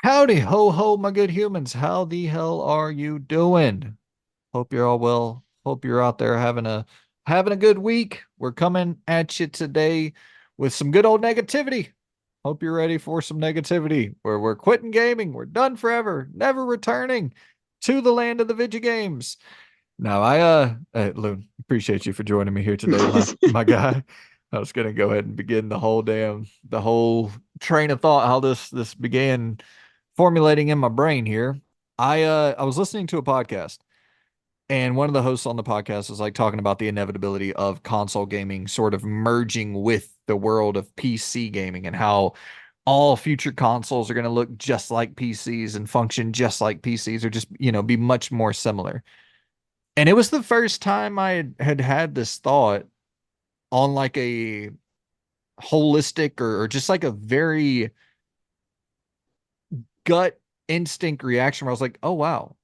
Howdy ho ho, my good humans. How the hell are you doing? Hope you're all well. Hope you're out there having a good week. We're coming at you today with some good old negativity. Hope you're ready for some negativity. We're quitting gaming. We're done forever, never returning to the land of the video games. Now, Loon, appreciate you for joining me here today, my guy. I was gonna go ahead and begin the whole train of thought, how this began formulating in my brain here. I was listening to a podcast, and one of the hosts on the podcast was like talking about the inevitability of console gaming sort of merging with the world of PC gaming, and how all future consoles are going to look just like PCs and function just like PCs, or just, be much more similar. And it was the first time I had this thought on like a holistic, or just like a very gut instinct reaction, where I was like, oh wow,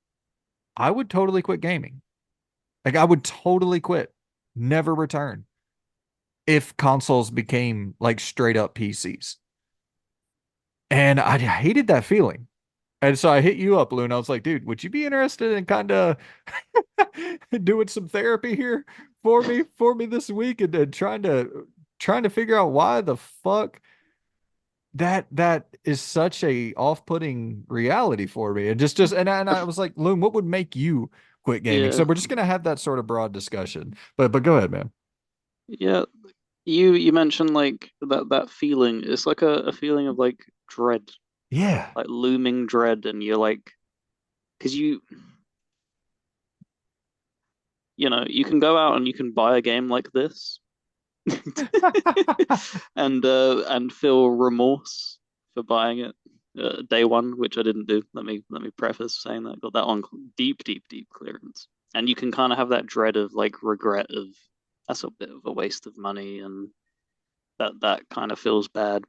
I would totally quit gaming. Like, I would totally quit, never return, if consoles became like straight up PCs. And I hated that feeling. And so I hit you up, Luna. I was like, dude, would you be interested in kind of doing some therapy here for me this week, and trying to figure out why the fuck that is such a off-putting reality for me. And I was like, Loon, what would make you quit gaming? Yeah, So we're just gonna have that sort of broad discussion. But go ahead, man. yeah. You mentioned like that feeling. It's like a feeling of like dread, Yeah. like looming dread, and you're like, because you can go out and you can buy a game like this, and feel remorse for buying it day one, which I didn't do. Let me preface saying that got that on deep, deep, deep clearance, and you can kind of have that dread of like regret of that's a bit of a waste of money, and that kind of feels bad.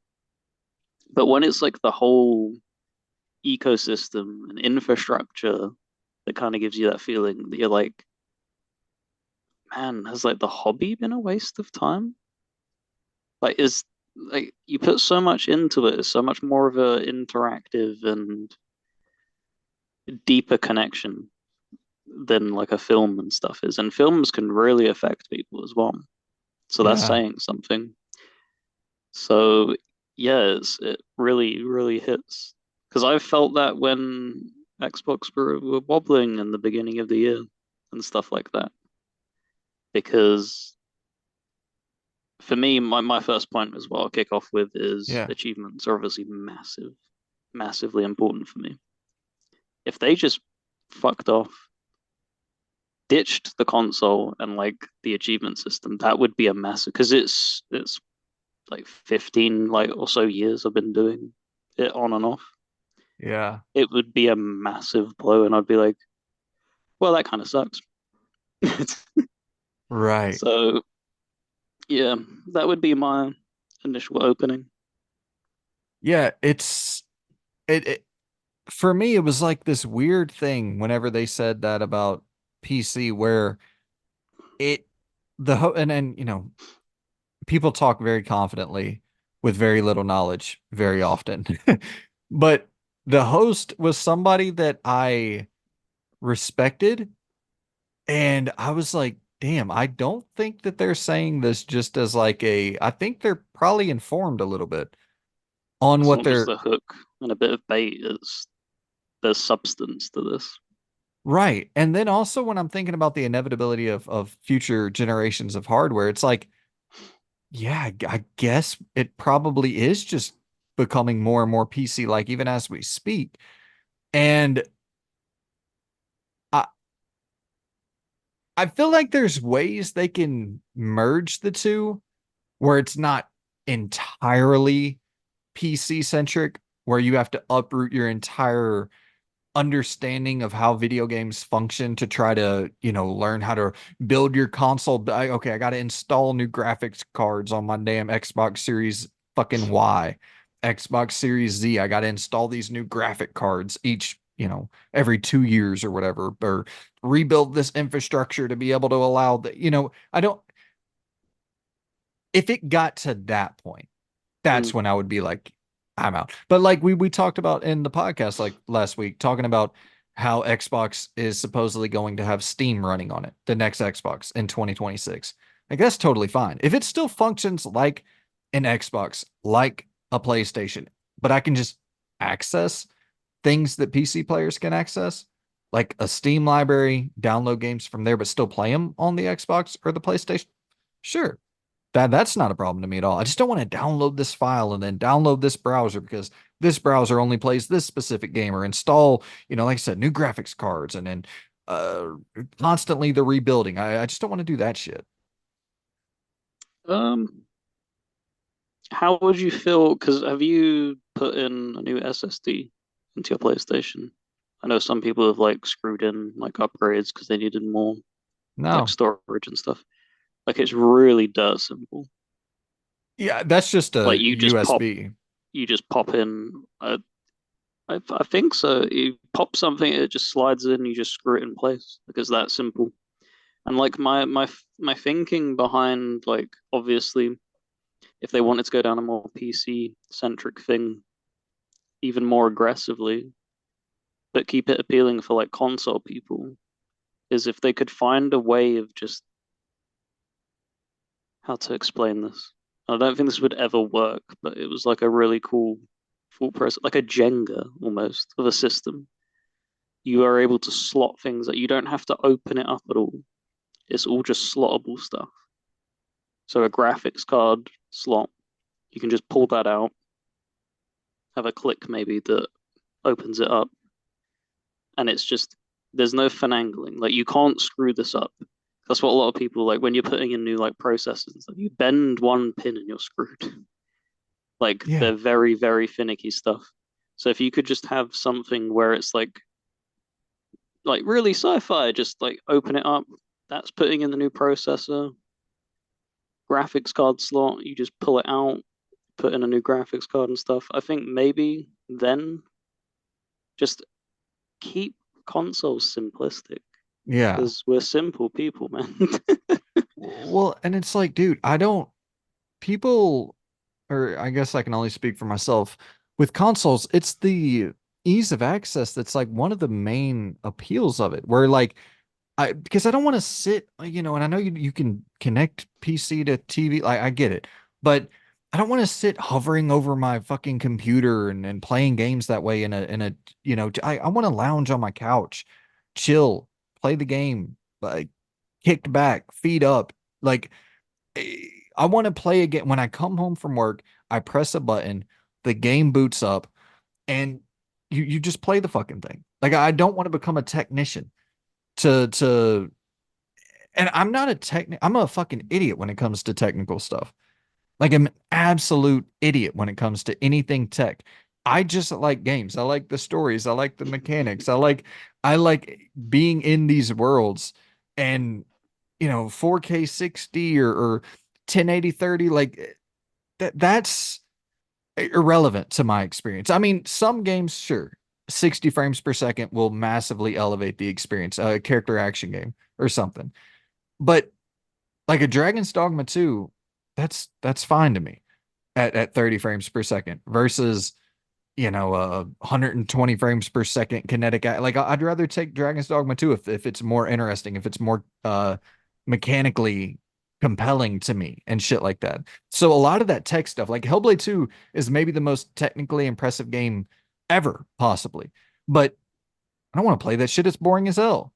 But when it's like the whole ecosystem and infrastructure that kind of gives you that feeling that you're like, man, has like the hobby been a waste of time? Like, is like you put so much into it, it's so much more of a interactive and deeper connection than like a film and stuff is. And films can really affect people as well. So that's Yeah. saying something. So yeah, it really, really hits. Because I felt that when Xbox were wobbling in the beginning of the year and stuff like that. Because for me, my first point as well, I'll kick off with is Yeah. achievements are obviously massive, massively important for me. If they just fucked off, ditched the console and like the achievement system, that would be a massive because it's like 15 like or so years I've been doing it on and off. Yeah. It would be a massive blow, and I'd be like, well, that kind of sucks. Right. So yeah, that would be my initial opening. Yeah, it for me, it was like this weird thing whenever they said that about PC, where it the ho and people talk very confidently with very little knowledge very often. But the host was somebody that I respected, and I was like, damn, I don't think that they're saying this just as like I think they're probably informed a little bit on It's what not just they're a hook and a bit of bait. It's there's substance to this. right. And then also, when I'm thinking about the inevitability of future generations of hardware, it's like, yeah, I guess it probably is just becoming more and more PC like, even as we speak. And I I feel like there's ways they can merge the two where it's not entirely PC centric, where you have to uproot your entire understanding of how video games function to try to, learn how to build your console. Okay, I got to install new graphics cards on my damn Xbox Series fucking Y, Xbox Series Z. I got to install these new graphic cards each, every 2 years or whatever, or rebuild this infrastructure to be able to allow I don't, if it got to that point, that's Mm. when I would be like, I'm out. But like we talked about in the podcast like last week, talking about how Xbox is supposedly going to have Steam running on it, the next Xbox in 2026. Like that's totally fine. If it still functions like an Xbox, like a PlayStation, but I can just access things that PC players can access, like a Steam library, download games from there, but still play them on the Xbox or the PlayStation. Sure, that's not a problem to me at all. I just don't want to download this file and then download this browser because this browser only plays this specific game or install, like I said, new graphics cards and then uh constantly the rebuilding. I just don't want to do that shit. Um, how would you feel? Because have you put in a new SSD into your PlayStation? I know some people have like screwed in like upgrades because they needed more like No. storage and stuff. Like it's really dirt simple. Yeah, that's just Like a USB. you just pop in. I think so. You pop something, it just slides in. You just screw it in place. Like it's that simple. And like my thinking behind like obviously if they wanted to go down a more PC centric thing even more aggressively, but keep it appealing for like console people, is if they could find a way of just how to explain this. I don't think this would ever work, but it was like a really cool full process, like a Jenga almost of a system. You are able to slot things that you don't have to open it up at all. It's all just slottable stuff. So a graphics card slot, you can just pull that out, have a click maybe that opens it up, and it's just there's no finagling. Like you can't screw this up. That's what a lot of people like when you're putting in new like processors and stuff. You bend one pin and you're screwed. Like Yeah. they're very, very finicky stuff. So if you could just have something where it's like really sci-fi, just like open it up, that's putting in the new processor, graphics card slot, you just pull it out, put in a new graphics card and stuff. I think maybe then just keep consoles simplistic Yeah. because we're simple people, man. Well, and it's like, dude, I don't people or I guess I can only speak for myself. With consoles, it's the ease of access that's like one of the main appeals of it. Where like because I don't want to sit, and I know you can connect PC to TV, like I get it, but I don't want to sit hovering over my fucking computer and playing games that way in a I want to lounge on my couch, chill, play the game, like kicked back, feet up, like I want to play again. When I come home from work, I press a button, the game boots up, and you just play the fucking thing. Like I don't want to become a technician to and I'm not a I'm a fucking idiot when it comes to technical stuff. Like I'm an absolute idiot when it comes to anything tech. I just like games. I like the stories. I like the mechanics. I like being in these worlds and 4K 60 or 1080 30 like that's irrelevant to my experience. I mean, some games sure 60 frames per second will massively elevate the experience, a character action game or something. But like a Dragon's Dogma 2, that's fine to me at 30 frames per second versus 120 frames per second kinetic like I'd rather take Dragon's Dogma 2 if it's more interesting, if it's more mechanically compelling to me and shit like that. So a lot of that tech stuff, like Hellblade 2 is maybe the most technically impressive game ever, possibly. But I don't want to play that shit. It's boring as hell.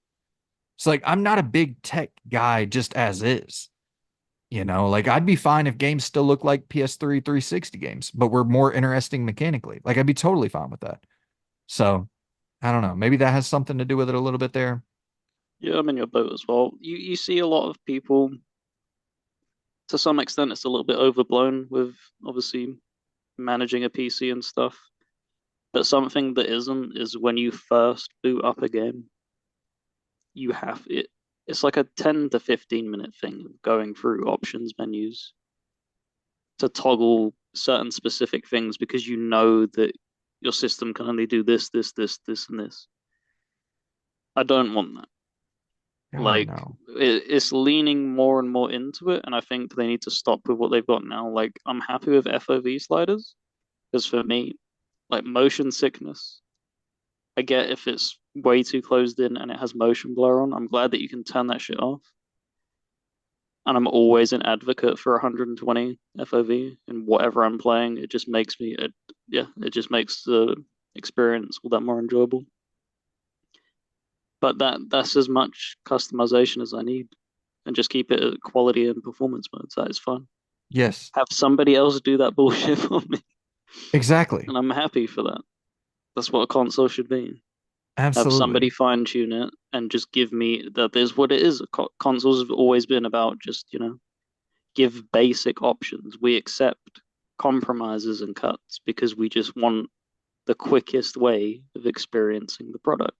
So like I'm not a big tech guy just as is. Like I'd be fine if games still look like PS3 360 games, but were more interesting mechanically. Like I'd be totally fine with that. So I don't know. Maybe that has something to do with it a little bit there. Yeah, I'm in your boat as well. You see a lot of people to some extent it's a little bit overblown with obviously managing a PC and stuff. But something that isn't is when you first boot up a game, you have it. It's like a 10 to 15-minute thing going through options menus to toggle certain specific things because you know that your system can only do this, this, this, this, and this. I don't want that. God, Like no. it's leaning more and more into it, and I think they need to stop with what they've got now. Like I'm happy with FOV sliders Because for me, like motion sickness, I get if it's way too closed in and it has motion blur on. I'm glad that you can turn that shit off. And I'm always an advocate for 120 FOV in whatever I'm playing. It just makes me, yeah, it just makes the experience all that more enjoyable. But that's as much customization as I need, and just keep it at quality and performance modes. That is fun. Yes, Have somebody else do that bullshit for me, exactly. and I'm happy for that. That's what a console should be. Have Absolutely. somebody fine tune it and just give me that. Is what it is. Consoles have always been about just give basic options. We accept compromises and cuts because we just want the quickest way of experiencing the product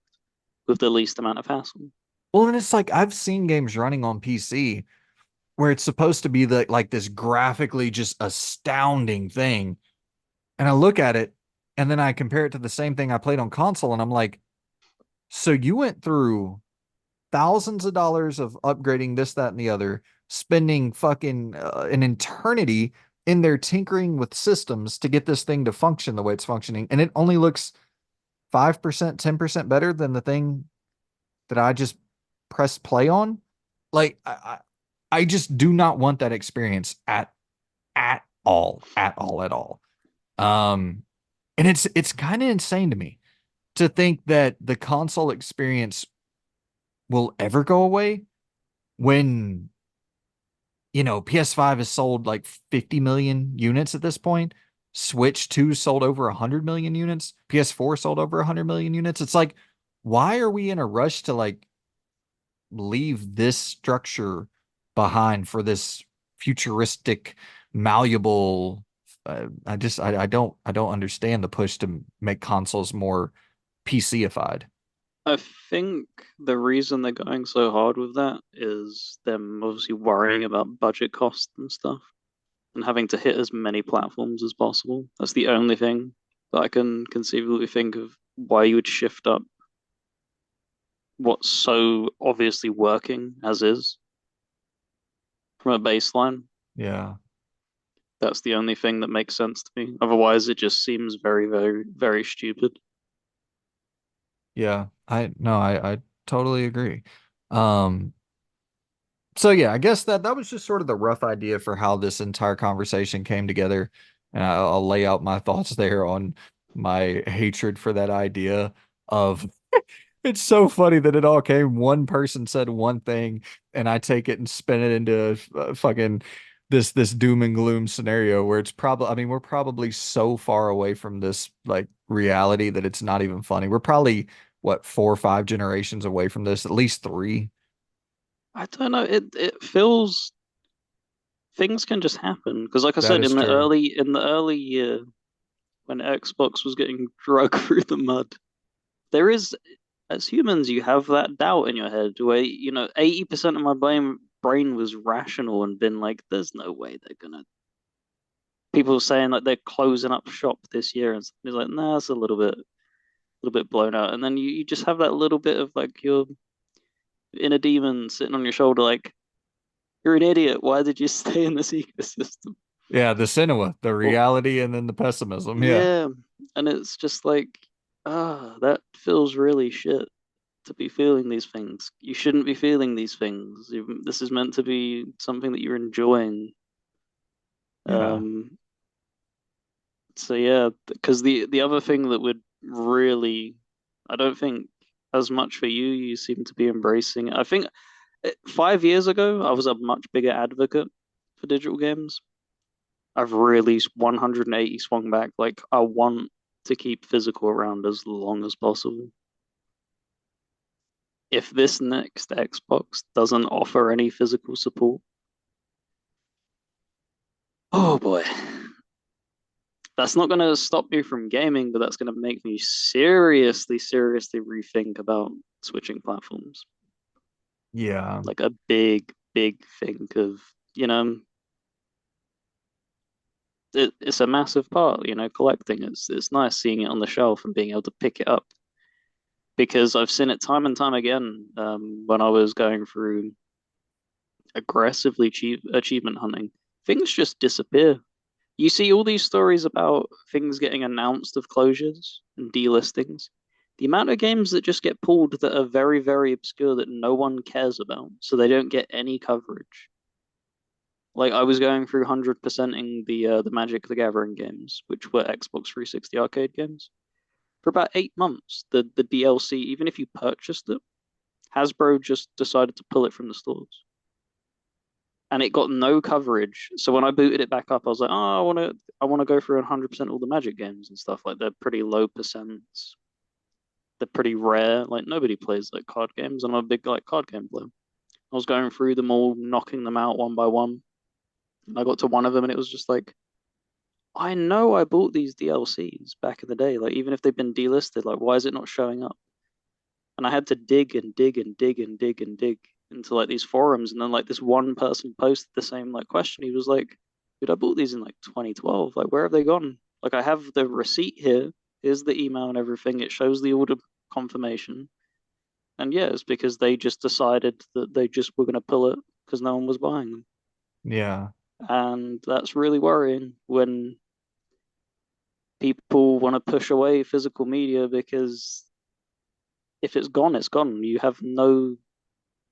with the least amount of hassle. Well, and it's like I've seen games running on PC where it's supposed to be like this graphically just astounding thing. And I look at it and then I compare it to the same thing I played on console and I'm like, so you went through thousands of dollars of upgrading this, that, and the other, spending fucking an eternity in there tinkering with systems to get this thing to function the way it's functioning. And it only looks 5%, 10% better than the thing that I just pressed play on. Like, I just do not want that experience at all, at all, at all. Um, and it's kind of insane to me to think that the console experience will ever go away when PS5 has sold like 50 million units at this point. Switch 2 sold over 100 million units. PS4 sold over 100 million units. It's like, why are we in a rush to like leave this structure behind for this futuristic, malleable? I don't understand the push to make consoles more PC-ified. I think the reason they're going so hard with that is them obviously worrying about budget costs and stuff and having to hit as many platforms as possible. That's the only thing that I can conceivably think of why you would shift up what's so obviously working as is from a baseline. Yeah. That's the only thing that makes sense to me. Otherwise, it just seems very, very, very stupid. Yeah. I totally agree. Um, so yeah, I guess that was just sort of the rough idea for how this entire conversation came together. And I'll lay out my thoughts there on my hatred for that idea of it's so funny that it all came one person said one thing and I take it and spin it into fucking this doom and gloom scenario where it's probably I mean we're probably so far away from this like reality that it's not even funny. We're probably what 4 or 5 generations away from this, at least three. I don't know. It feels things can just happen because, like I That said, is true. in the early year when Xbox was getting dragged through the mud, there is as humans you have that doubt in your head where 80% of my brain was rational and been like, there's no way they're gonna. People saying like they're closing up shop this year and it's like, nah, it's a little bit blown out. And then you just have that little bit of like your inner demon sitting on your shoulder, like, you're an idiot. Why did you stay in this ecosystem? Yeah, the cinema, the Well, reality, and then the pessimism. Yeah. yeah. And it's just like, that feels really shit to be feeling these things. You shouldn't be feeling these things. This is meant to be something that you're enjoying. Yeah. Um, so yeah, because the other thing that would really, I don't think as much for you, you seem to be embracing. I think 5 years ago, I was a much bigger advocate for digital games. I've really 180 swung back. Like, I want to keep physical around as long as possible. If this next Xbox doesn't offer any physical support, oh boy, that's not going to stop me from gaming, but that's going to make me seriously, seriously rethink about switching platforms. Yeah. Like a big, big think of, you know, it's a massive part, collecting. It's nice seeing it on the shelf and being able to pick it up because I've seen it time and time again when I was going through aggressively achievement hunting. Things just disappear. You see all these stories about things getting announced of closures and delistings. The amount of games that just get pulled that are very, very obscure that no one cares about, so they don't get any coverage. Like I was going through 100%ing the Magic the Gathering games, which were Xbox 360 arcade games, for about 8 months. The DLC, even if you purchased it, Hasbro just decided to pull it from the stores, and it got no coverage. So when I booted it back up, I was like, oh, I want to go through 100% all the Magic games and stuff. Like they're pretty low percents. They're pretty rare. Like nobody plays like card games, and I'm a big like card game player. I was going through them all, knocking them out one by one. And I got to one of them, and it was just like, I know I bought these DLCs back in the day. Like even if they've been delisted, like why is it not showing up? And I had to dig and dig and dig and dig and dig into like these forums, and then like this one person posted the same like question. He was like, "Dude, I bought these in like 2012. Like, where have they gone? Like, I have the receipt here. Here's the email and everything. It shows the order confirmation." And yeah, it's because they just decided that they just were going to pull it because no one was buying them, Yeah, and that's really worrying when people want to push away physical media because if it's gone, it's gone. You have no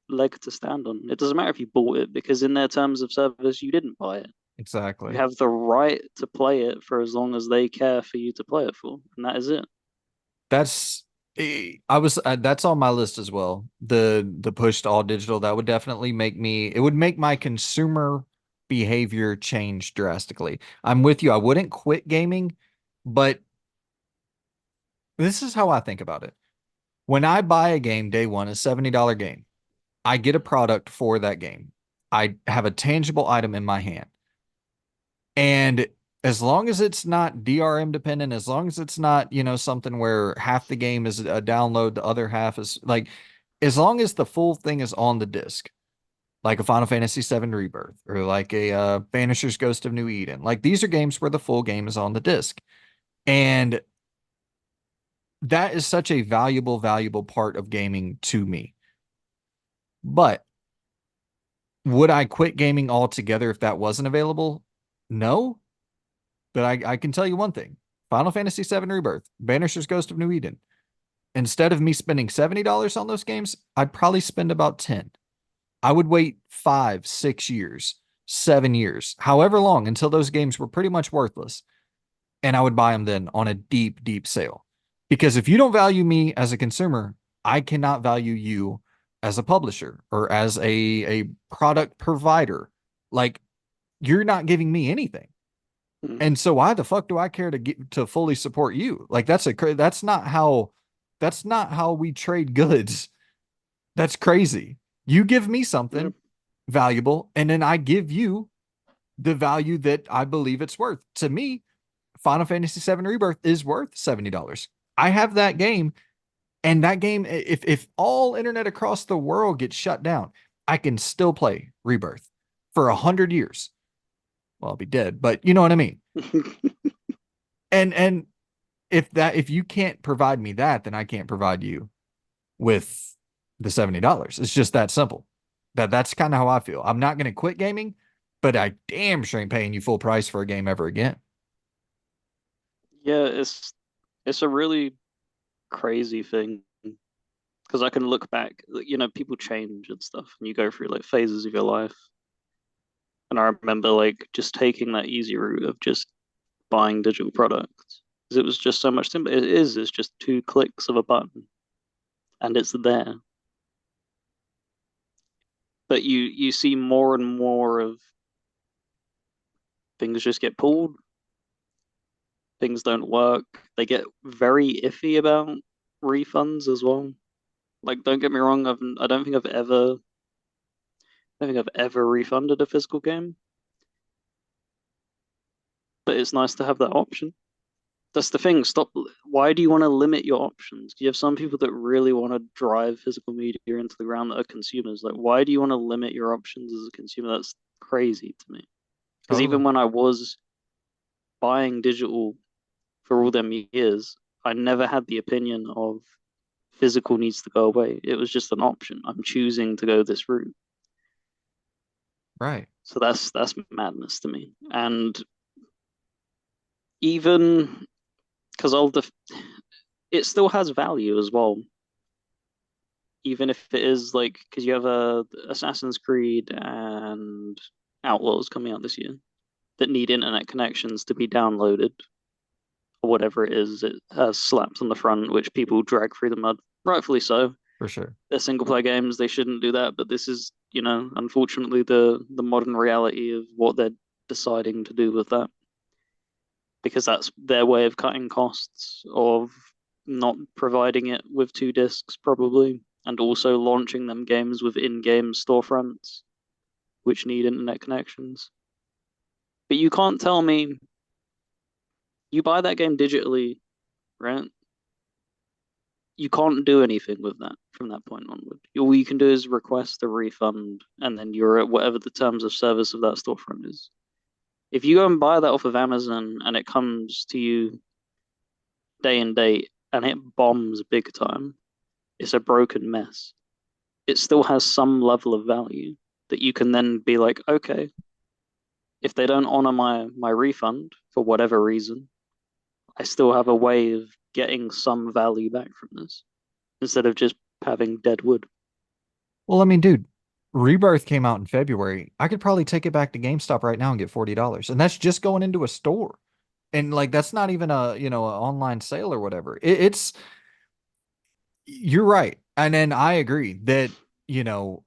leg to stand on. It doesn't matter if you bought it because in their terms of service, you didn't buy it. You exactly. have the right to play it for as long as they care for you to play it for, and that is it. That's I was that's on my list as well. The push to all digital, that would definitely make me, it would make my consumer behavior change drastically. I'm with you. I wouldn't quit gaming, but this is how I think about it. When I buy a game day one, a $70 game, I get a product for that game. I have a tangible item in my hand. And as long as it's not DRM dependent, as long as it's not, something where half the game is a download, the other half is like, as long as the full thing is on the disc, like a Final Fantasy VII Rebirth or like a Banisher's Ghost of New Eden, like these are games where the full game is on the disc. And that is such a valuable, valuable part of gaming to me. But would I quit gaming altogether if that wasn't available? No, but I can tell you one thing. Final Fantasy VII Rebirth, Banisher's Ghost of New Eden. Instead of me spending $70 on those games, I'd probably spend about 10. I would wait 5, 6 years, 7 years, however long until those games were pretty much worthless. And I would buy them then on a deep, deep sale. Because if you don't value me as a consumer, I cannot value you as a publisher or as a product provider. Like you're not giving me anything. Mm. And so why the fuck do I care to get to fully support you? Like that's not how we trade goods. That's crazy. You give me Yep. something valuable and then I give you the value that I believe it's worth. To me, Final Fantasy VII Rebirth is worth $70. I have that game, and that game, if all internet across the world gets shut down, I can still play Rebirth for 100 years. Well, I'll be dead, but you know what I mean. And if you can't provide me that, then I can't provide you with the $70. It's just that simple. That's kind of how I feel. I'm not going to quit gaming, but I damn sure ain't paying you full price for a game ever again. Yeah, it's a really crazy thing because I can look back, people change and stuff, and you go through like phases of your life. And I remember like just taking that easy route of just buying digital products because it was just so much simpler. It's just two clicks of a button and it's there. But you see more and more of things just get pulled, things don't work. They get very iffy about refunds as well. Like, don't get me wrong, I don't think I've ever refunded a physical game, but it's nice to have that option. That's the thing. Stop. Why do you want to limit your options? You have some people that really want to drive physical media into the ground that are consumers. Like, why do you want to limit your options as a consumer? That's crazy to me. Because even Totally. when I was buying digital for all them years, I never had the opinion of physical needs to go away. It was just an option. I'm choosing to go this route. Right. So that's madness to me. And Even because all the it still has value as well, even if it is like because you have Assassin's Creed and Outlaws coming out this year that need internet connections to be downloaded or whatever it is. It has slaps on the front which people drag through the mud, rightfully so. For sure. They're single player games; they shouldn't do that. But this is, unfortunately, the modern reality of what they're deciding to do with that, because that's their way of cutting costs of not providing it with two discs probably, and also launching them games with in-game storefronts which need internet connections. But you can't tell me you buy that game digitally, right? You can't do anything with that from that point onward. All you can do is request a refund, and then you're at whatever the terms of service of that storefront is. If you go and buy that off of Amazon and it comes to you day and date and it bombs big time, it's a broken mess. It still has some level of value that you can then be like, okay, if they don't honor my refund for whatever reason, I still have a way of getting some value back from this instead of just having dead wood. Well, I mean, dude, Rebirth came out in February. I could probably take it back to GameStop right now and get $40. And that's just going into a store. And like that's not even a, an online sale or whatever. It's you're right. And then I agree that, you know,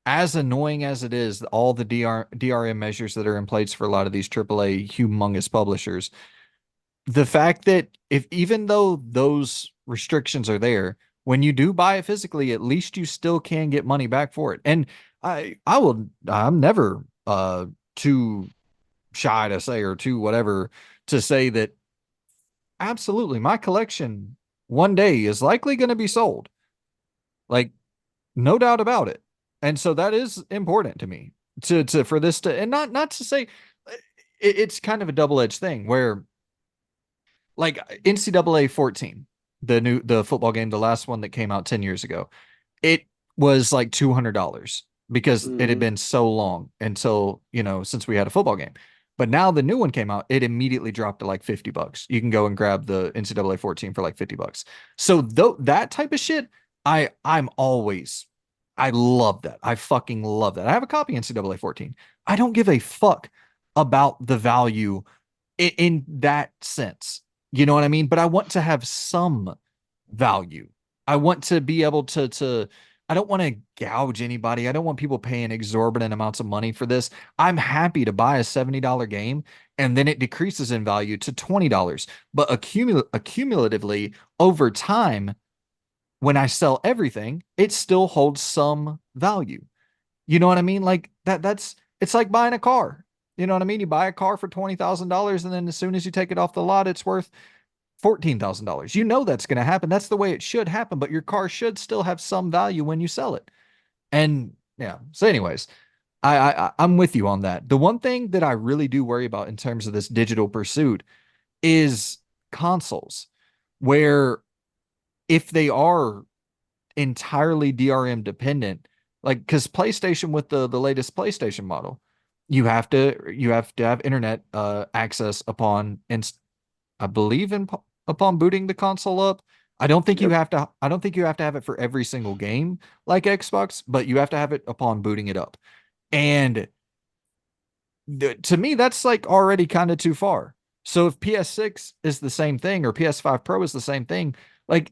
as annoying as it is, all the DRM measures that are in place for a lot of these AAA humongous publishers, the fact that if even though those restrictions are there, when you do buy it physically, at least you still can get money back for it. And I'm never too shy to say or too whatever to say that absolutely my collection one day is likely going to be sold. Like no doubt about it. And so that is important to me to for this to and not to say it's kind of a double-edged thing where like NCAA 14, the football game, the last one that came out 10 years ago, it was like $200 because it had Mm-hmm. been so long until, since we had a football game. But now the new one came out, it immediately dropped to like $50. You can go and grab the NCAA 14 for like $50. So though that type of shit, I'm always I love that. I fucking love that. I have a copy of NCAA 14. I don't give a fuck about the value in that sense. You know what I mean? But I want to have some value. I want to be able to I don't want to gouge anybody. I don't want people paying exorbitant amounts of money for this. I'm happy to buy a $70 game and then it decreases in value to $20. But accumulatively over time, when I sell everything, it still holds some value. You know what I mean? Like that's it's like buying a car. You know what I mean? You buy a car for $20,000 and then as soon as you take it off the lot, it's worth $14,000. You know that's going to happen. That's the way it should happen, but your car should still have some value when you sell it. And yeah. So anyways, I'm with you on that. The one thing that I really do worry about in terms of this digital pursuit is consoles, where if they are entirely DRM dependent. Like because PlayStation with the latest PlayStation model, you have to have internet access upon I believe in upon booting the console up. Yep. I don't think you have to have it for every single game like Xbox, but you have to have it upon booting it up. And to me, that's like already kind of too far. So if PS6 is the same thing or PS5 Pro is the same thing, like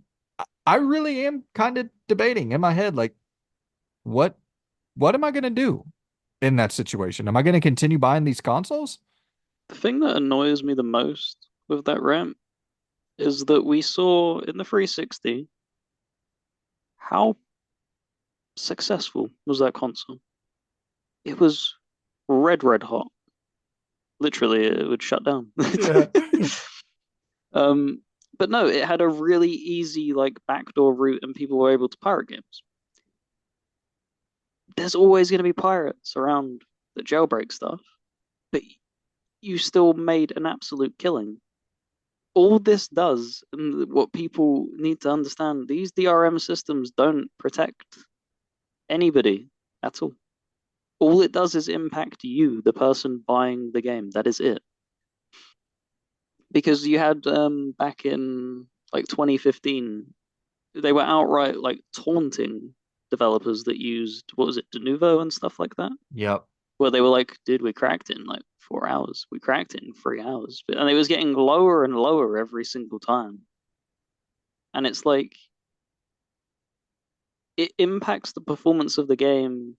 I really am kind of debating in my head, like what what am I going to do in that situation? Am I going to continue buying these consoles? The thing that annoys me the most with that ramp is that we saw in the 360 how successful was that console. It was red hot. Literally, it would shut down. Yeah. um, but no, it had a really easy like backdoor route, and people were able to pirate games. There's always going to be pirates around the jailbreak stuff, but you still made an absolute killing. All this does, and what people need to understand, these DRM systems don't protect anybody at all. All it does is impact you, the person buying the game. That is it. because you had back in like 2015, they were outright like taunting developers that used what was it, Denuvo and stuff like that, Yep. where they were like, "Dude, we cracked it in like 4 hours. We cracked it in 3 hours," and it was getting lower and lower every single time. And it's like it impacts the performance of the game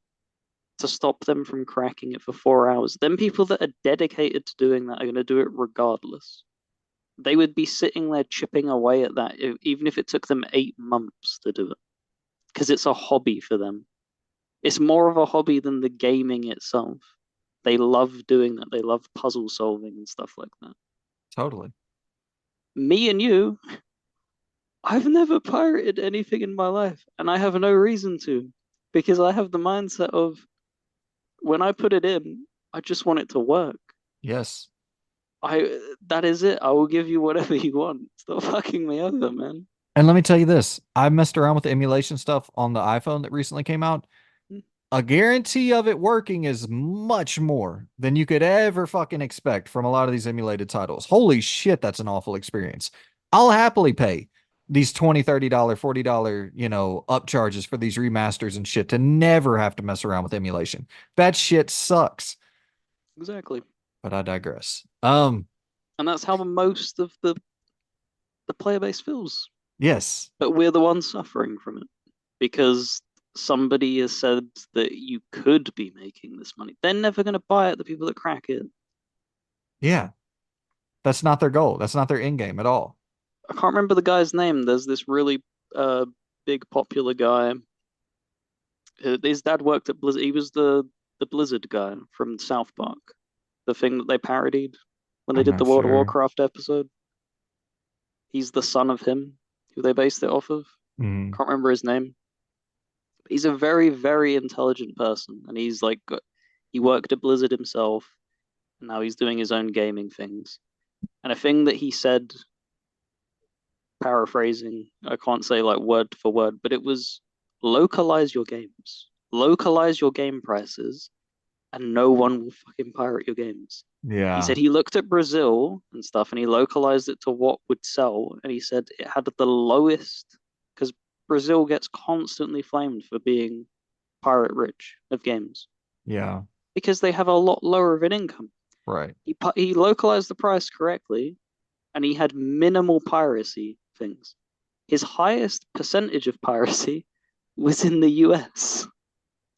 to stop them from cracking it for 4 hours. Then people that are dedicated to doing that are going to do it regardless. They would be sitting there chipping away at that, even if it took them 8 months to do it, because it's a hobby for them. It's more of a hobby than the gaming itself. They love doing that. They love puzzle solving and stuff like that. Totally. Me and you, I've never pirated anything in my life, and I have no reason to, because I have the mindset of when I put it in, I just want it to work. Yes. That is it. I will give you whatever you want. Stop fucking me over, man. And let me tell you this, I messed around with the emulation stuff on the iPhone that recently came out. A guarantee of it working is much more than you could ever fucking expect from a lot of these emulated titles. Holy shit, that's an awful experience. I'll happily pay these $20, $30, $40, upcharges for these remasters and shit to never have to mess around with emulation. That shit sucks. Exactly. But I digress. And that's how most of the player base feels. Yes. But we're the ones suffering from it because somebody has said that you could be making this money. They're never going to buy it, the people that crack it. Yeah. That's not their goal. That's not their end game at all. I can't remember the guy's name. There's this really uh, big popular guy. His dad worked at Blizzard. He was the Blizzard guy from South Park, the thing that they parodied when they I'm did the not World of sure. Warcraft episode. He's the son of him who they based it off of. Mm, Can't remember his name. He's a very, very intelligent person, and he's like he worked at Blizzard himself, and now he's doing his own gaming things. And a thing that he said, paraphrasing, I can't say like word for word, but it was localize your games, localize your game prices, and no one will fucking pirate your games. He yeah. said he looked at Brazil and stuff and he localized it to what would sell. And he said it had the lowest, because Brazil gets constantly flamed for being pirate rich of games Yeah. because they have a lot lower of an income. Right. He localized the price correctly and he had minimal piracy things. His highest percentage of piracy was in the US,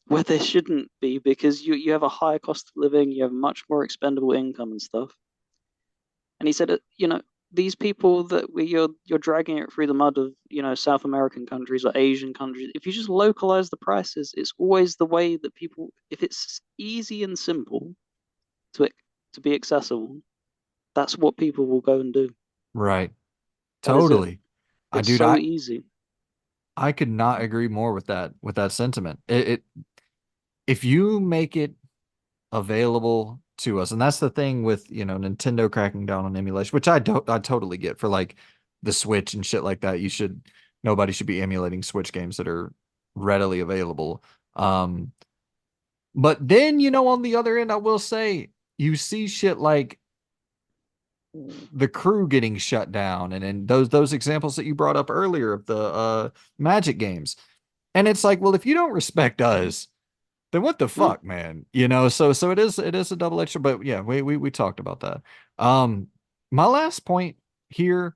where there shouldn't be because you have a higher cost of living, you have much more expendable income and stuff. And he said, these people that you're dragging it through the mud of, South American countries or Asian countries. If you just localize the prices, it's always the way that people, if it's easy and simple to to be accessible, that's what people will go and do. Right. That is it. Totally. I It's dude, so I easy. I could not agree more with that sentiment. It if you make it available to us, and that's the thing with, Nintendo cracking down on emulation, which I totally get for like the Switch and shit like that. Nobody should be emulating Switch games that are readily available. Um, but then, on the other end, I will say you see shit like the crew getting shut down and those examples that you brought up earlier of the Magic games. And it's like, well, if you don't respect us, then what the Mm, fuck, man? So it is a double edged, but yeah, we talked about that. My last point here,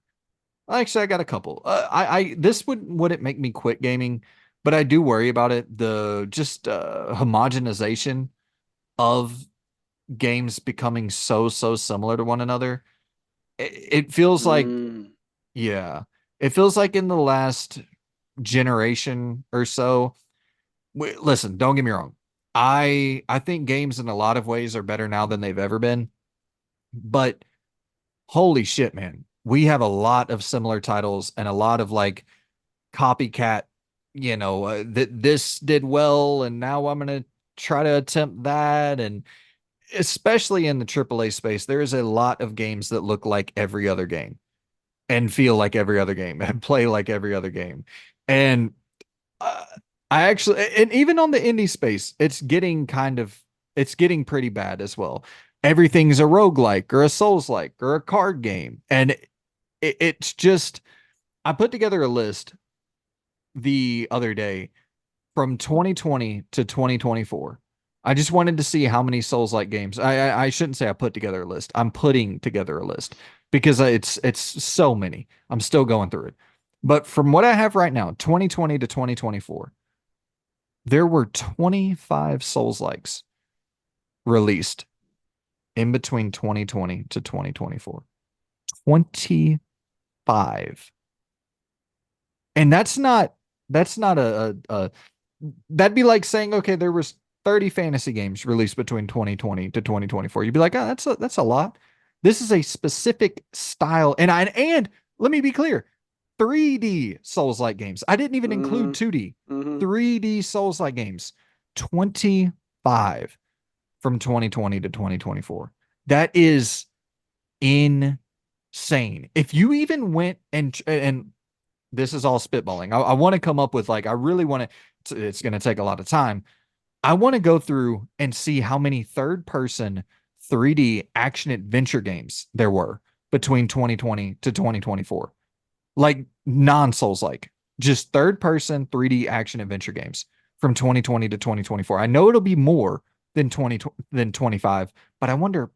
actually I got a couple. I this wouldn't make me quit gaming, but I do worry about it. The just homogenization of games becoming so similar to one another. It feels like, mm, yeah, it feels like in the last generation or so. Listen, don't get me wrong. I think games in a lot of ways are better now than they've ever been. But holy shit, man. We have a lot of similar titles and a lot of like copycat, that this did well and now I'm going to try to attempt that, and especially in the AAA space, there is a lot of games that look like every other game and feel like every other game and play like every other game. And uh, I actually, and even on the indie space, it's getting pretty bad as well. everything's a roguelike or a Souls-like or a card game. And it's just, I put together a list the other day from 2020 to 2024. I just wanted to see how many Souls-like games. I shouldn't say I put together a list. I'm putting together a list because it's so many. I'm still going through it. But from what I have right now, 2020 to 2024, there were 25 Souls-likes released in between 2020 to 2024. 25. And that's not a that'd be like saying, okay, there was 30 fantasy games released between 2020 to 2024. You'd be like, oh, that's a lot. This is a specific style. And let me be clear, 3D Souls-like games. I didn't even include Mm-hmm. 2D. Mm-hmm. 3D Souls-like games. 25 from 2020 to 2024. That is insane. If you even went and this is all spitballing. I want to come up with like I really want to. It's going to take a lot of time. I want to go through and see how many third person 3D action adventure games there were between 2020 to 2024. Like non Souls like, just third person 3D action adventure games from 2020 to 2024. I know it'll be more than 20 than 25, but I wonder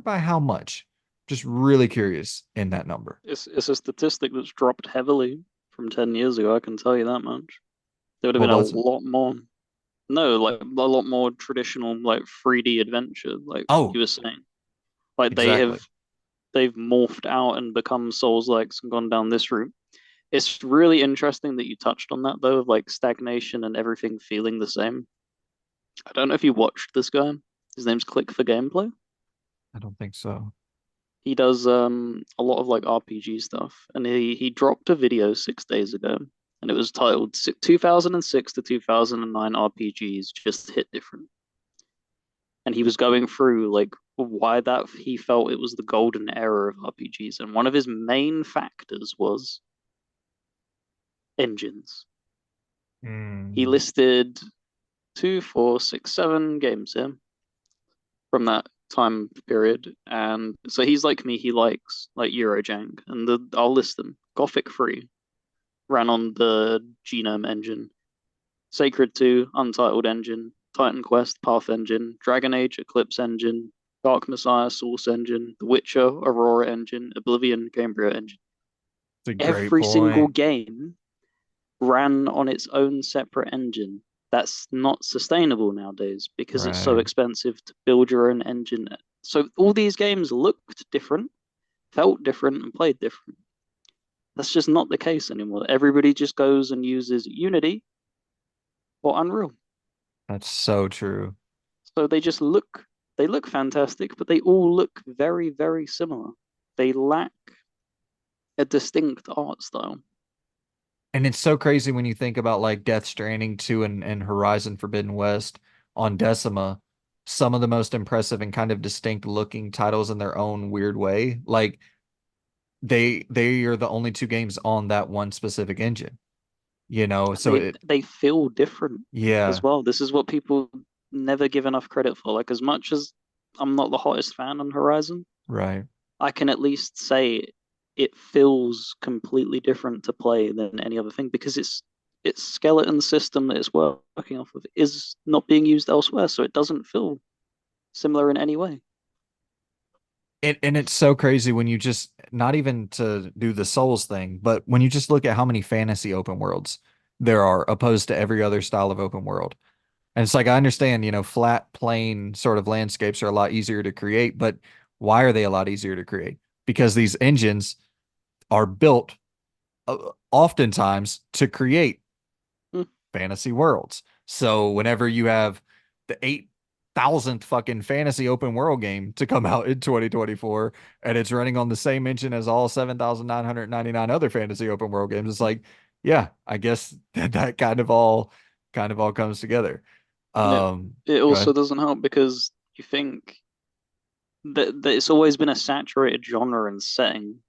by how much. Just really curious in that number. It's a statistic that's dropped heavily from 10 years ago, I can tell you that much. There would have What been a was it? lot more. No, like a lot more traditional like 3D adventure, like Oh, you were saying. Like exactly. they've morphed out and become Souls-likes and gone down this route. It's really interesting that you touched on that though, of like stagnation and everything feeling the same. I don't know if you watched this guy. His name's Click for Gameplay. I don't think so. He does a lot of like RPG stuff, and he dropped a video 6 days ago, and it was titled 2006 to 2009 RPGs just hit different. And he was going through like why that he felt it was the golden era of RPGs, and one of his main factors was engines. He Mm, listed two, four, six, 7 games here from that time period. And so he's like me, he likes like Eurojank, and I'll list them. Gothic 3 ran on the Genome engine, Sacred 2, Untitled engine, Titan Quest, Path engine, Dragon Age, Eclipse engine, Dark Messiah, Source engine, The Witcher, Aurora engine, Oblivion, Cambria engine. it's a great Every single point. game ran on its own separate engine. That's not sustainable nowadays because it's so Right. expensive to build your own engine. So all these games looked different, felt different, and played different. That's just not the case anymore. Everybody just goes and uses Unity or Unreal. That's so true. So they look fantastic, but they all look very, very similar. They lack a distinct art style. And it's so crazy when you think about like Death Stranding 2 and Horizon Forbidden West on Decima, some of the most impressive and kind of distinct looking titles in their own weird way. Like they are the only two games on that one specific engine, And so it they feel different as yeah, well. This is what people never give enough credit for. Like as much as I'm not the hottest fan on Horizon, right. I can at least say it feels completely different to play than any other thing because its skeleton system that it's working off of is not being used elsewhere, so it doesn't feel similar in any way. And it's so crazy when you just not even to do the Souls thing, but when you just look at how many fantasy open worlds there are opposed to every other style of open world. And it's like I understand, flat, plain sort of landscapes are a lot easier to create, but why are they a lot easier to create? Because these engines are built oftentimes to create Mm. fantasy worlds. So whenever you have the 8,000th fucking fantasy open world game to come out in 2024 and it's running on the same engine as all 7,999 other fantasy open world games, it's like, yeah, I guess that kind of all comes together. And it Go also ahead. doesn't help because you think that it's always been a saturated genre and setting.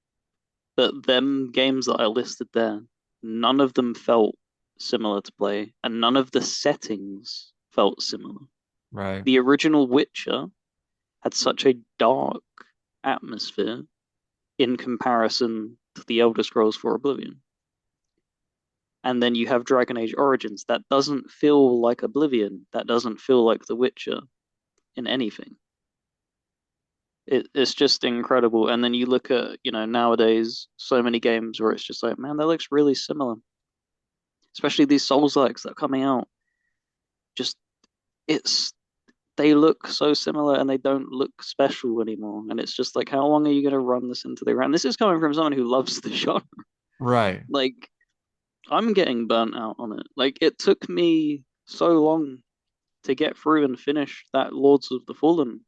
But them games that I listed there, none of them felt similar to play, and none of the settings felt similar. Right. The original Witcher had such a dark atmosphere in comparison to the Elder Scrolls for Oblivion. And then you have Dragon Age Origins that doesn't feel like Oblivion, that doesn't feel like The Witcher in anything. It's just incredible. And then you look at, nowadays, so many games where it's just like, man, that looks really similar. Especially these Souls-likes that are coming out. Just it's they look so similar and they don't look special anymore. And it's just like, how long are you going to run this into the ground? This is coming from someone who loves the genre. Right. Like, I'm getting burnt out on it. Like, it took me so long to get through and finish that Lords of the Fallen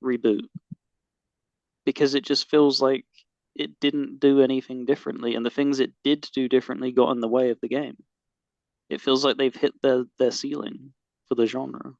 reboot because it just feels like it didn't do anything differently, and the things it did do differently got in the way of the game. It feels like they've hit their ceiling for the genre.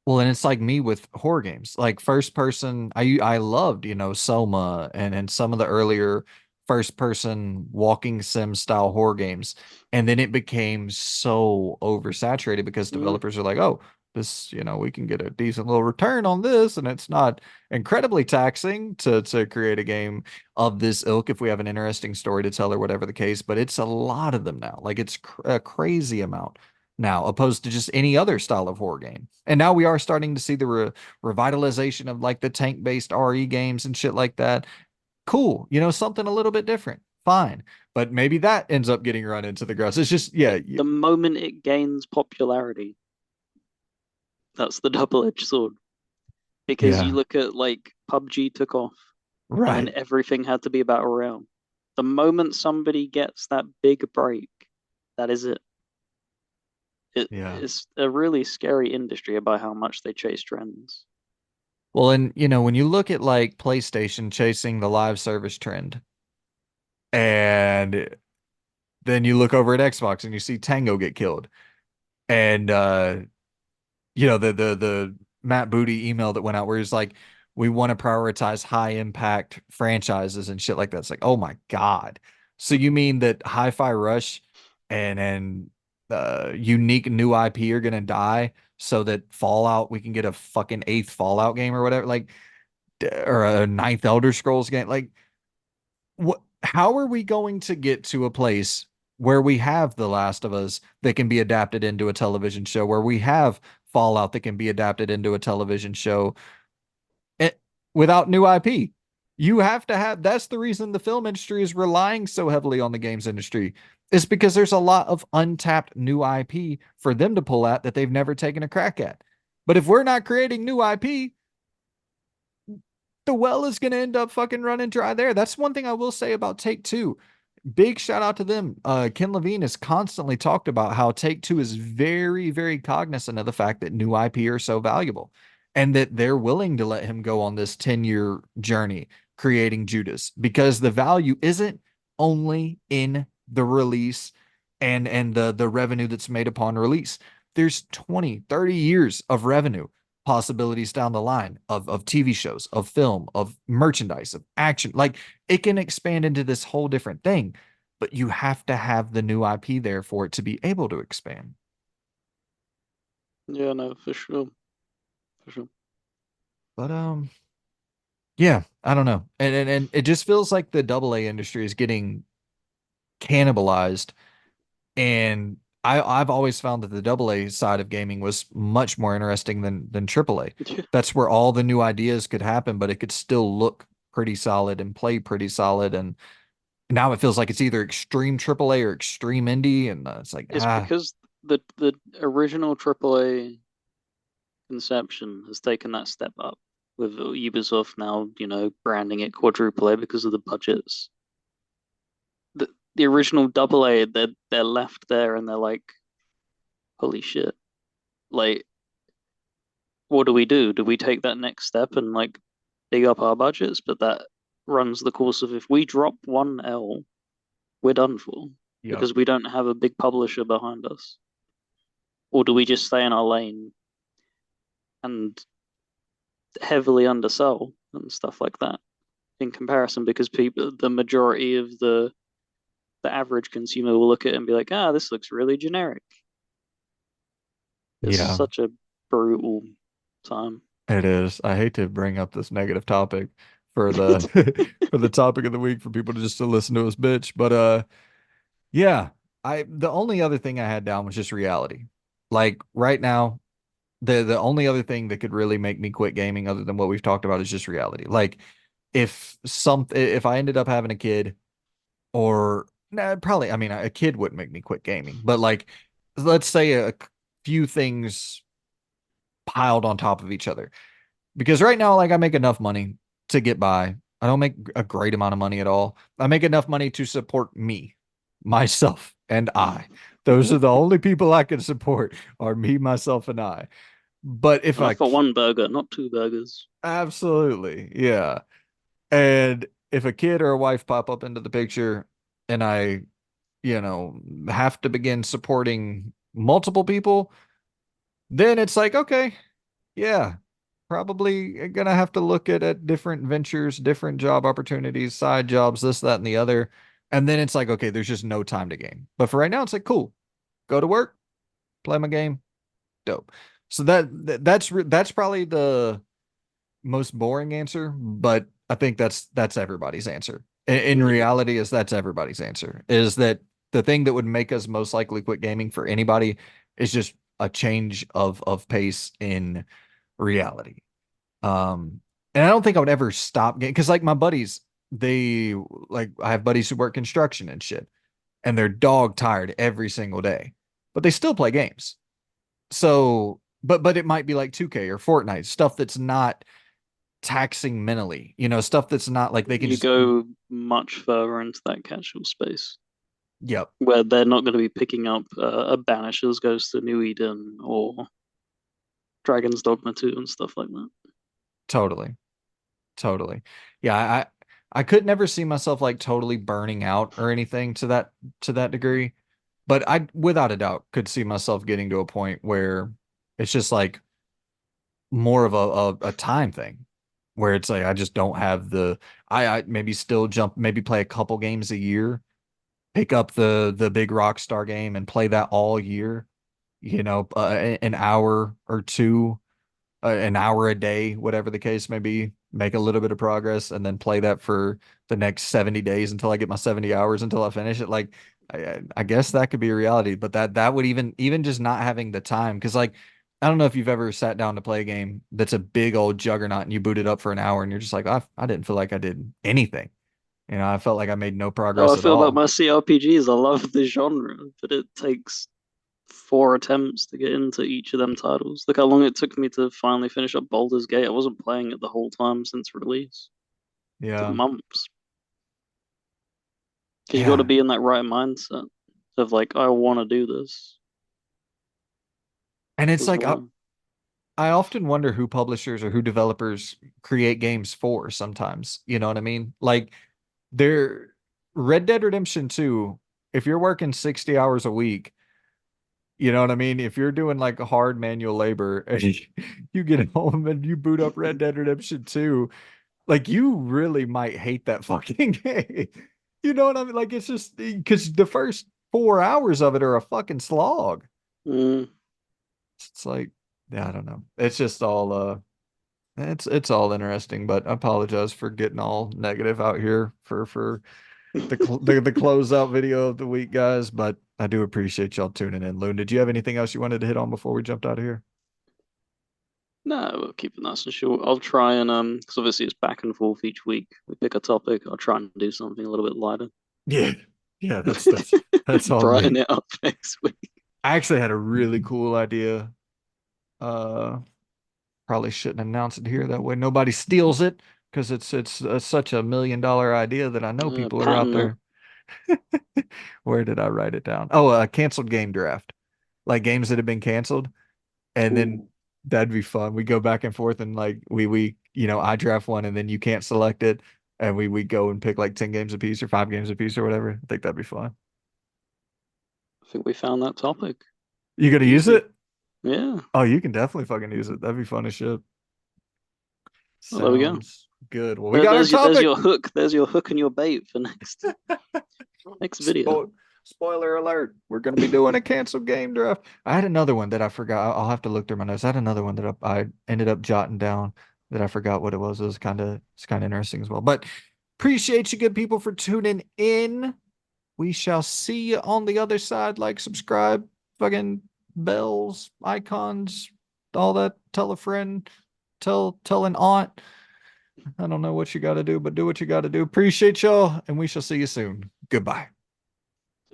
Well, and it's like me with horror games. Like first person, I loved, Soma and some of the earlier first person walking sim style horror games. And then it became so oversaturated because Mm, developers are like, oh, this, we can get a decent little return on this, and it's not incredibly taxing to create a game of this ilk if we have an interesting story to tell or whatever the case. But it's a lot of them now. Like it's a crazy amount now, opposed to just any other style of horror game. And now we are starting to see the revitalization of like the tank-based RE games and shit like that. Cool, something a little bit different. Fine. But maybe that ends up getting run into the ground. It's just, yeah, the moment it gains popularity, that's the double-edged sword. Because you yeah, look at like PUBG took off, and then right. everything had to be a battle royale. The moment somebody gets that big break, that is it. Yeah. It's a really scary industry about how much they chase trends. Well, and when you look at like PlayStation chasing the live service trend, and then you look over at Xbox and you see Tango get killed, and the Matt Booty email that went out where he's like, we want to prioritize high impact franchises and shit like that. It's like, oh my God. So you mean that Hi-Fi Rush and unique new IP are gonna die so that Fallout we can get a fucking eighth Fallout game or whatever, like or a ninth Elder Scrolls game? Like what, how are we going to get to a place where we have The Last of Us that can be adapted into a television show, where we have Fallout that can be adapted into a television show eh, without new IP? You have to have, that's the reason the film industry is relying so heavily on the games industry. Is because there's a lot of untapped new IP for them to pull at that they've never taken a crack at. But if we're not creating new IP, the well is going to end up fucking running dry there. That's one thing I will say about Take Two. Big shout out to them. Ken Levine has constantly talked about how Take Two is very, very cognizant of the fact that new IP are so valuable and that they're willing to let him go on this 10-year journey creating Judas because the value isn't only in the release and the revenue that's made upon release. There's 20, 30 years of revenue possibilities down the line of TV shows, of film, of merchandise, of action. Like it can expand into this whole different thing, but you have to have the new IP there for it to be able to expand. Yeah, no, for sure, for sure. But yeah, I don't know. And it just feels like the double A industry is getting cannibalized. And I've always found that the double A side of gaming was much more interesting than triple A. Yeah, That's where all the new ideas could happen, but it could still look pretty solid and play pretty solid. And now it feels like it's either extreme triple A or extreme indie, and it's like it's because the original AAA conception has taken that step up with Ubisoft now, branding it quadruple A because of the budgets. The original double A, they're left there and they're like, holy shit. Like, what do we do? Do we take that next step and like big up our budgets? But that runs the course of if we drop one L, we're done for yep, because we don't have a big publisher behind us. Or do we just stay in our lane and heavily undersell and stuff like that in comparison? Because people, the majority of the average consumer will look at it and be like, ah, this looks really generic. It's yeah. such a brutal time. It is. I hate to bring up this negative topic for the for the topic of the week for people to just to listen to us bitch, but yeah, I the only other thing I had down was just reality. Like right now, the only other thing that could really make me quit gaming other than what we've talked about is just reality. Like if I ended up having a kid or nah, probably I mean a kid wouldn't make me quit gaming, but like let's say a few things piled on top of each other. Because right now, like I make enough money to get by. I don't make a great amount of money at all. I make enough money to support me, myself, and I. Those are the only people I can support are me, myself, and I. But if Enough I for one burger, not two burgers. absolutely, yeah. And if a kid or a wife pop up into the picture and I, have to begin supporting multiple people, then it's like, okay, yeah, probably gonna have to look at different ventures, different job opportunities, side jobs, this, that, and the other. And then it's like, okay, there's just no time to game. But for right now, it's like, cool, go to work, play my game, dope. So that's probably the most boring answer, but I think that's everybody's answer. In Yeah. reality, is that's everybody's answer. Is that the thing that would make us most likely quit gaming for anybody is just a change of pace in reality. And I don't think I would ever stop getting because like my buddies, they like I have buddies who work construction and shit, and they're dog tired every single day, but they still play games. So, but it might be like 2K or Fortnite, stuff that's not taxing mentally, stuff that's not like they can You just, go much further into that casual space yep, where they're not going to be picking up a Banishers Goes to New Eden or Dragon's Dogma 2 and stuff like that. totally, totally. Yeah, I could never see myself like totally burning out or anything to that degree. But I, without a doubt, could see myself getting to a point where it's just like more of a time thing, where it's like I just don't have I maybe still jump, maybe play a couple games a year, pick up the big Rockstar game and play that all year, an hour or two, an hour a day, whatever the case may be, make a little bit of progress, and then play that for the next 70 days until I get my 70 hours until I finish it. Like, I guess that could be a reality, but that would even just not having the time, because like, I don't know if you've ever sat down to play a game that's a big old juggernaut and you boot it up for an hour and you're just like, I didn't feel like I did anything. I felt like I made no Oh, progress I at feel about all. my CRPGs. I love the genre, but it takes 4 attempts to get into each of them titles. Look how long it took me to finally finish up Baldur's Gate. I wasn't playing it the whole time since release. It took Yeah. months. Because you got to Yeah. be in that right mindset of like, I want to do this And it's as like well. I often wonder who publishers or who developers create games for sometimes. You know what I mean? Like they're Red Dead Redemption 2, if you're working 60 hours a week, you know what I mean? If you're doing like a hard manual labor and you get home and you boot up Red Dead Redemption 2, like you really might hate that fucking game. You know what I mean? Like it's just because the first 4 hours of it are a fucking slog. Mm. It's like, yeah, I don't know. It's just all it's all interesting, but I apologize for getting all negative out here for the closeout video of the week, guys. But I do appreciate y'all tuning in. Loon, did you have anything else you wanted to hit on before we jumped out of here? No, we'll keep it nice and short. I'll try and because obviously it's back and forth each week. We pick a topic. I'll try and do something a little bit lighter. Yeah, yeah, that's all Brighten me. it up next week. I actually had a really cool idea. Uh, Probably shouldn't announce it here. That way nobody steals it because it's such a $1 million idea that I know people are out Patent it. there. Where did I write it down? Oh, a canceled game draft, like games that have been canceled, and then Ooh, that'd be fun. We go back and forth, and like we I draft one, and then you can't select it, and we go and pick like 10 games apiece or 5 games apiece or whatever. I think that'd be fun. I think we found that topic. You gonna use Easy. it? Yeah. Oh, you can definitely fucking use it. That'd be fun as shit. Well, there we go. Sounds good. Well, we got our There's topic. your hook. There's your hook and your bait for next Spoil video. Spoiler alert. We're going to be doing a canceled game draft. I had another one that I forgot. I'll have to look through my notes. I had another one that I ended up jotting down that I forgot what it was. It's kind of interesting as well. But appreciate you good people for tuning in. We shall see you on the other side. Like, subscribe, fucking bells, icons, all that. Tell a friend, tell an aunt. I don't know what you got to do, but do what you got to do. Appreciate y'all, and we shall see you soon. Goodbye.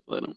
Later.